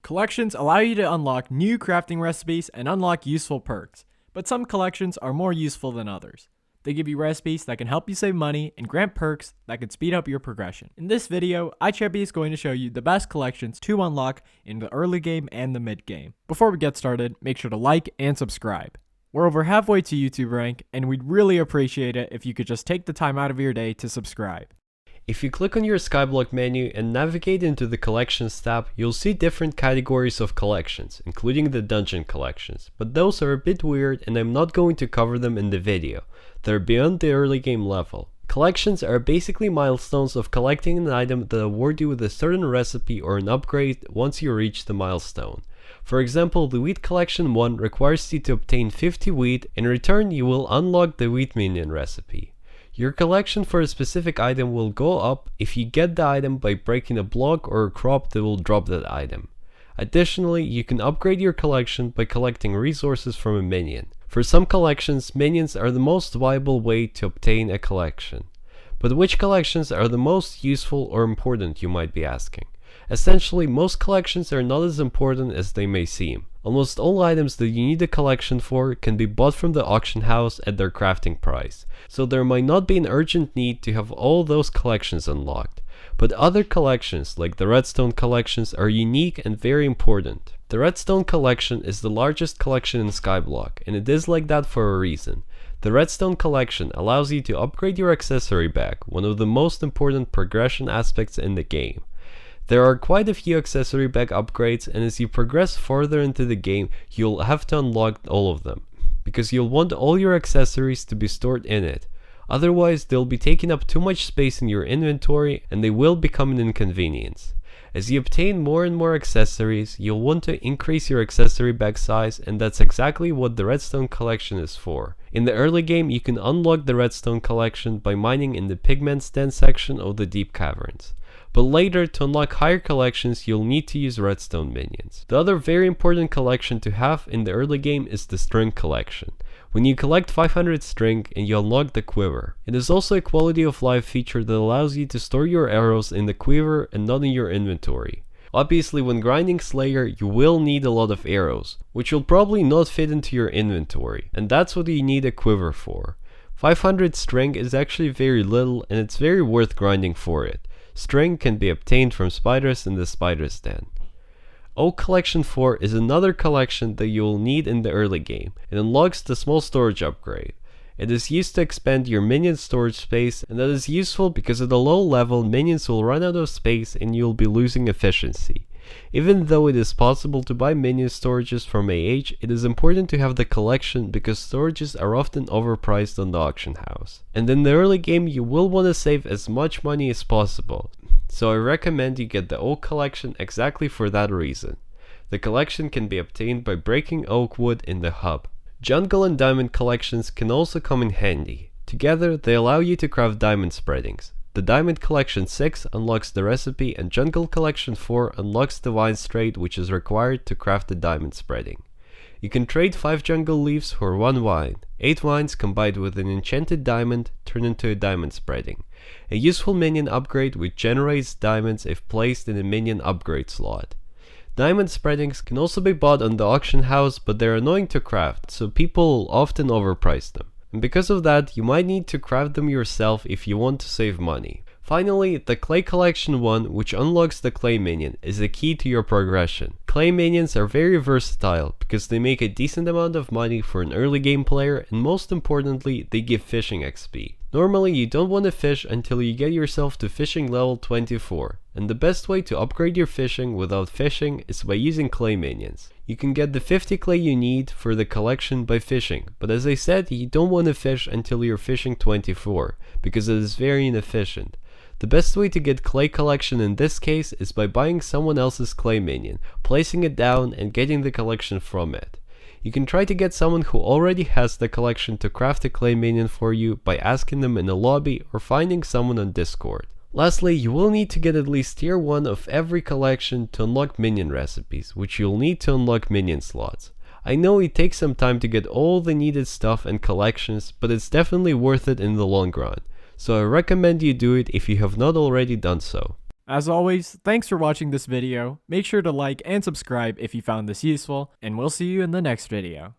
Collections allow you to unlock new crafting recipes and unlock useful perks, but some collections are more useful than others. They give you recipes that can help you save money and grant perks that can speed up your progression. In this video, iCheppy is going to show you the best collections to unlock in the early game and the mid game. Before we get started, make sure to like and subscribe. We're over halfway to YouTube rank, and we'd really appreciate it if you could just take the time out of your day to subscribe. If you click on your skyblock menu and navigate into the collections tab, you'll see different categories of collections, including the dungeon collections, but those are a bit weird and I'm not going to cover them in the video. They're beyond the early game level. Collections are basically milestones of collecting an item that award you with a certain recipe or an upgrade once you reach the milestone. For example, the Wheat Collection 1 requires you to obtain 50 wheat. In return, you will unlock the Wheat Minion recipe. Your collection for a specific item will go up if you get the item by breaking a block or a crop that will drop that item. Additionally, you can upgrade your collection by collecting resources from a minion. For some collections, minions are the most viable way to obtain a collection. But which collections are the most useful or important, you might be asking? Essentially, most collections are not as important as they may seem. Almost all items that you need a collection for can be bought from the auction house at their crafting price, so there might not be an urgent need to have all those collections unlocked. But other collections, like the Redstone collections, are unique and very important. The Redstone collection is the largest collection in skyblock, and it is like that for a reason. The Redstone collection allows you to upgrade your accessory bag, one of the most important progression aspects in the game. There are quite a few accessory bag upgrades, and as you progress further into the game, you'll have to unlock all of them, because you'll want all your accessories to be stored in it. Otherwise, they'll be taking up too much space in your inventory and they will become an inconvenience. As you obtain more and more accessories, you'll want to increase your accessory bag size, and that's exactly what the Redstone collection is for. In the early game, you can unlock the Redstone collection by mining in the Pigman's Den section of the Deep Caverns. But later, to unlock higher collections, you'll need to use redstone minions. The other very important collection to have in the early game is the string collection. When you collect 500 string and you unlock the quiver. It is also a quality of life feature that allows you to store your arrows in the quiver and not in your inventory. Obviously, when grinding Slayer, you will need a lot of arrows, which will probably not fit into your inventory, and that's what you need a quiver for. 500 string is actually very little, and it's very worth grinding for it. String can be obtained from spiders in the Spider's Den. Oak Collection 4 is another collection that you will need in the early game. It unlocks the small storage upgrade. It is used to expand your minion storage space, and that is useful because at a low level minions will run out of space and you'll be losing efficiency. Even though it is possible to buy minion storages from AH, it is important to have the collection because storages are often overpriced on the auction house. And in the early game you will want to save as much money as possible, so I recommend you get the Oak Collection exactly for that reason. The collection can be obtained by breaking oak wood in the hub. Jungle and Diamond collections can also come in handy. Together they allow you to craft diamond spreadings. The Diamond Collection 6 unlocks the recipe, and Jungle Collection 4 unlocks the vines trade which is required to craft the diamond spreading. You can trade 5 jungle leaves for 1 vine. 8 vines combined with an enchanted diamond turn into a diamond spreading. A useful minion upgrade which generates diamonds if placed in a minion upgrade slot. Diamond spreadings can also be bought on the auction house, but they're annoying to craft, so people often overprice them. And because of that, you might need to craft them yourself if you want to save money. Finally, the Clay Collection 1, which unlocks the Clay Minion, is the key to your progression. Clay Minions are very versatile because they make a decent amount of money for an early game player, and most importantly, they give fishing XP. Normally, you don't want to fish until you get yourself to fishing level 24, and the best way to upgrade your fishing without fishing is by using clay minions. You can get the 50 clay you need for the collection by fishing, but as I said, you don't want to fish until you're fishing 24, because it is very inefficient. The best way to get clay collection in this case is by buying someone else's clay minion, placing it down and getting the collection from it. You can try to get someone who already has the collection to craft a clay minion for you by asking them in a lobby or finding someone on Discord. Lastly, you will need to get at least tier 1 of every collection to unlock minion recipes, which you'll need to unlock minion slots. I know it takes some time to get all the needed stuff and collections, but it's definitely worth it in the long run. So I recommend you do it if you have not already done so. As always, thanks for watching this video. Make sure to like and subscribe if you found this useful, and we'll see you in the next video.